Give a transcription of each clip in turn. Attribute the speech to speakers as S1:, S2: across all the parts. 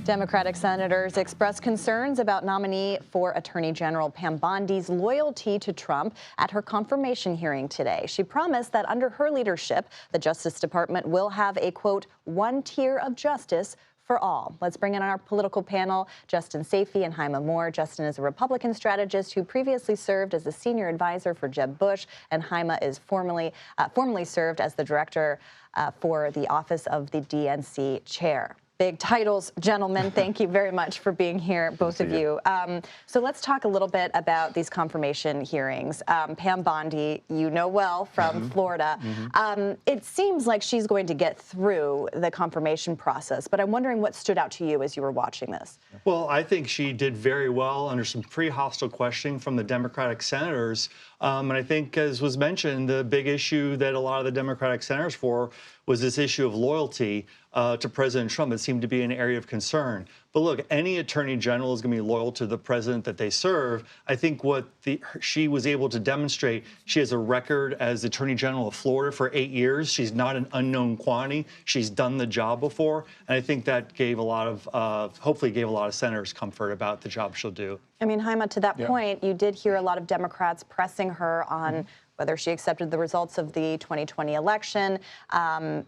S1: Democratic senators expressed concerns about nominee for Attorney General Pam Bondi's loyalty to Trump at her confirmation hearing today. She promised that under her leadership, the Justice Department will have a, quote, one tier of justice for all. Let's bring in our political panel, Justin Sayfie and Hyma Moore. Justin is a Republican strategist who previously served as a senior advisor for Jeb Bush, and Hyma is formerly served as the director for the office of the DNC chair. Big titles, gentlemen. Thank you very much for being here, both of you. So let's talk a little bit about these confirmation hearings. Pam Bondi, you know well from Florida. It seems like she's going to get through the confirmation process, but I'm wondering what stood out to you as you were watching this.
S2: Well, I think she did very well under some pretty hostile questioning from the Democratic senators. And I think, as was mentioned, the big issue that a lot of the Democratic senators was this issue of loyalty to President Trump. It seemed to be an area of concern. But look, any attorney general is going to be loyal to the president that they serve. I think what she was able to demonstrate, she has a record as the attorney general of Florida for 8 years. She's not an unknown quantity. She's done the job before. And I think that gave a lot of, hopefully gave a lot of senators comfort about the job she'll do.
S1: I mean, Hyma, to that point, you did hear a lot of Democrats pressing her on whether she accepted the results of the 2020 election,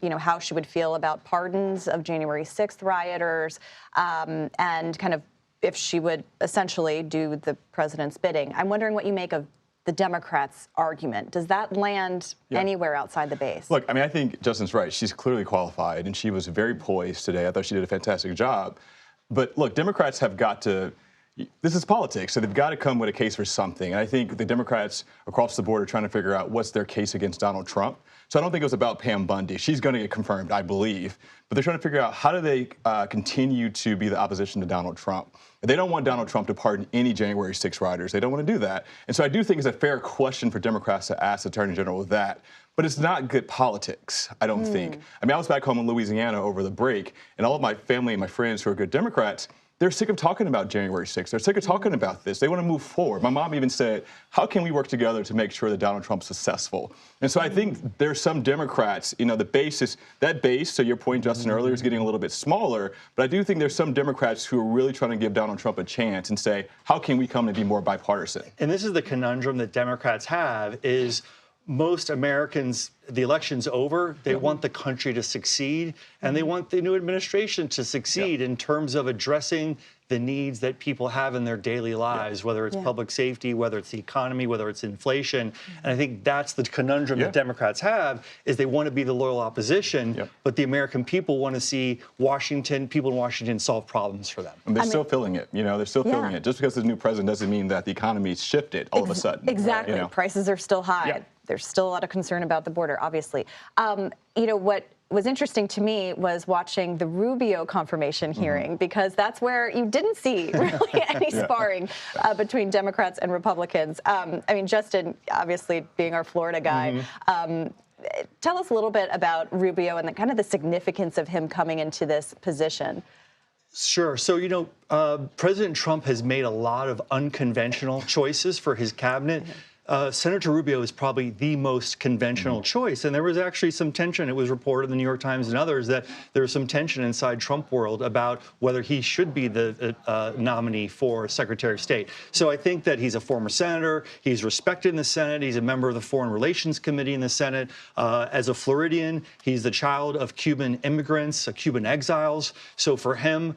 S1: you know, how she would feel about pardons of January 6th rioters, and kind of if she would essentially do the president's bidding. I'm wondering what you make of the Democrats' argument. Does that land anywhere outside the base?
S3: Look, I mean, I think Justin's right. She's clearly qualified, and she was very poised today. I thought she did a fantastic job. But look, Democrats have got to, this is politics, so they've got to come with a case for something. And I think the Democrats across the board are trying to figure out what's their case against Donald Trump. So I don't think it was about Pam Bondi. She's going to get confirmed, I believe. But they're trying to figure out how do they continue to be the opposition to Donald Trump. They don't want Donald Trump to pardon any January 6 rioters. They don't want to do that. And so I do think it's a fair question for Democrats to ask the Attorney General that. But it's not good politics, I don't think. I mean, I was back home in Louisiana over the break, and all of my family and my friends who are good Democrats, they're sick of talking about January 6th. They're sick of talking about this. They want to move forward. My mom even said, how can we work together to make sure that Donald Trump's successful? And so I think there's some Democrats, you know, the base is, that base, to your point, Justin, earlier, is getting a little bit smaller. But I do think there's some Democrats who are really trying to give Donald Trump a chance and say, how can we come and be more bipartisan?
S2: And this is the conundrum that Democrats have is most Americans, the election's over, they want the country to succeed, and they want the new administration to succeed in terms of addressing the needs that people have in their daily lives, whether it's public safety, whether it's the economy, whether it's inflation. And I think that's the conundrum that Democrats have, is they want to be the loyal opposition, but the American people want to see people in Washington solve problems for them.
S3: And they're still feeling it, you know, they're still feeling it. Just because there's a new president doesn't mean that the economy's shifted all of a sudden.
S1: Exactly.
S3: You know?
S1: Prices are still high. There's still a lot of concern about the border, obviously. You know, what was interesting to me was watching the Rubio confirmation hearing, because that's where you didn't see really any sparring between Democrats and Republicans. I mean, Justin, obviously being our Florida guy, tell us a little bit about Rubio and kind of the significance of him coming into this position.
S2: Sure. So, you know, President Trump has made a lot of unconventional choices for his cabinet. Senator Rubio is probably the most conventional choice. And there was actually some tension. It was reported in the New York Times and others that there was some tension inside Trump world about whether he should be the nominee for Secretary of State. So I think that he's a former senator. He's respected in the Senate. He's a member of the Foreign Relations Committee in the Senate. As a Floridian, he's the child of Cuban immigrants, Cuban exiles. So for him,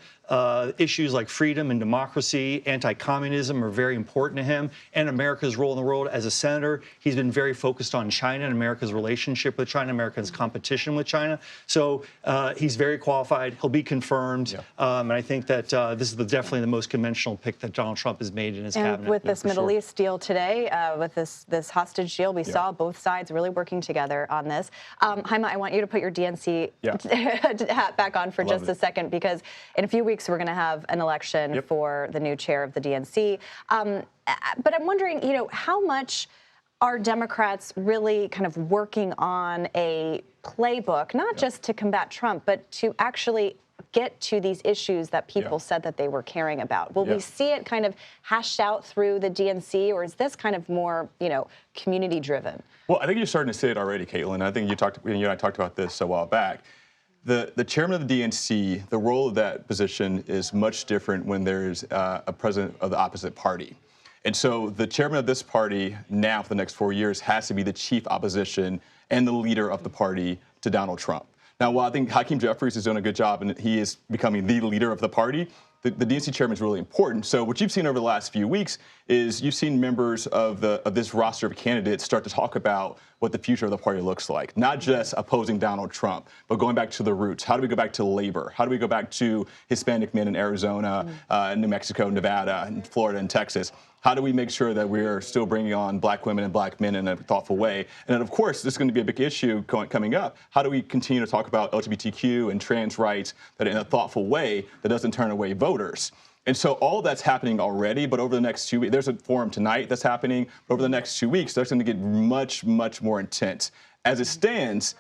S2: issues like freedom and democracy, anti-communism are very important to him, and America's role in the world. As a senator, he's been very focused on China and America's relationship with China, America's competition with China. So he's very qualified. He'll be confirmed. And I think that this is definitely the most conventional pick that Donald Trump has made in his cabinet.
S1: And with this Middle East deal today, with this hostage deal, we saw both sides really working together on this. Hyma, I want you to put your DNC hat back on for just a second, because in a few weeks, we're going to have an election for the new chair of the DNC. But I'm wondering, you know, how much are Democrats really kind of working on a playbook, not just to combat Trump, but to actually get to these issues that people said that they were caring about? Will we see it kind of hashed out through the DNC, or is this kind of more, you know, community driven?
S3: Well, I think you're starting to see it already, Caitlin. I think you and I talked about this a while back. The chairman of the DNC, the role of that position is much different when there's a president of the opposite party. And so the chairman of this party now for the next 4 years has to be the chief opposition and the leader of the party to Donald Trump. Now, while I think Hakeem Jeffries is doing a good job and he is becoming the leader of the party, the DNC chairman is really important. So what you've seen over the last few weeks is you've seen members of this roster of candidates start to talk about what the future of the party looks like, not just opposing Donald Trump, but going back to the roots. How do we go back to labor? How do we go back to Hispanic men in Arizona, New Mexico, Nevada, and Florida, and Texas? How do we make sure that we're still bringing on black women and black men in a thoughtful way? And then, of course, this is going to be a big issue coming up. How do we continue to talk about LGBTQ and trans rights that in a thoughtful way that doesn't turn away voters? And so all that's happening already, but over the next 2 weeks, there's a forum tonight that's happening. Over the next 2 weeks, that's going to get much, much more intense. As it stands,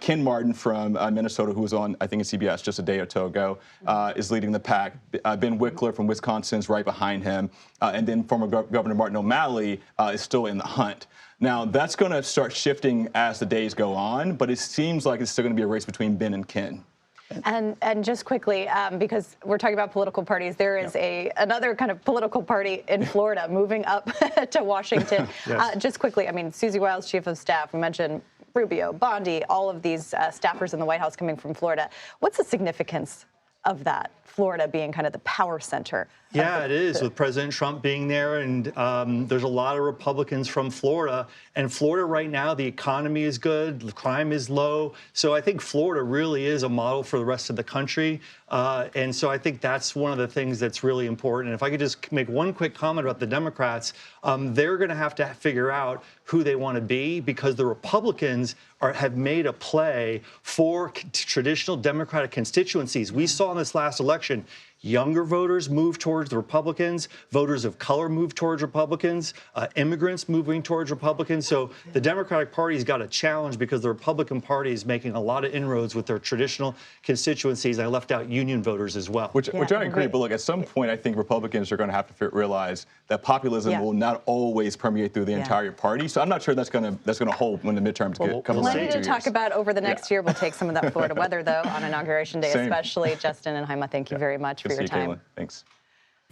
S3: Ken Martin from Minnesota, who was on, I think, in CBS just a day or two ago, is leading the pack. Ben Wickler from Wisconsin is right behind him. And then former Governor Martin O'Malley is still in the hunt. Now, that's going to start shifting as the days go on, but it seems like it's still going to be a race between Ben and Ken.
S1: And just quickly, because we're talking about political parties, there is another kind of political party in Florida moving up to Washington.
S2: Yes.
S1: Just quickly, I mean, Susie Wiles, chief of staff, we mentioned Rubio, Bondi, all of these staffers in the White House coming from Florida. What's the significance of that, Florida being kind of the power center?
S2: Yeah, it is, with President Trump being there, and there's a lot of Republicans from Florida. And Florida right now, the economy is good, the crime is low. So I think Florida really is a model for the rest of the country. And so I think that's one of the things that's really important. And if I could just make one quick comment about the Democrats, they're going to have to figure out who they want to be, because the Republicans have made a play for traditional Democratic constituencies. We saw in this last election, younger voters move towards the Republicans, voters of color move towards Republicans, immigrants moving towards Republicans. So the Democratic Party's got a challenge because the Republican Party is making a lot of inroads with their traditional constituencies. I left out union voters as well.
S3: Which I agree, but look, at some point, I think Republicans are going to have to realize that populism will not always permeate through the entire party. So I'm not sure that's going to hold when the midterms come around.
S1: Plenty to talk about over the next year. We'll take some of that Florida weather, though, on Inauguration Day, especially. Justin and Hyma, thank you very much for your time.
S3: Thanks.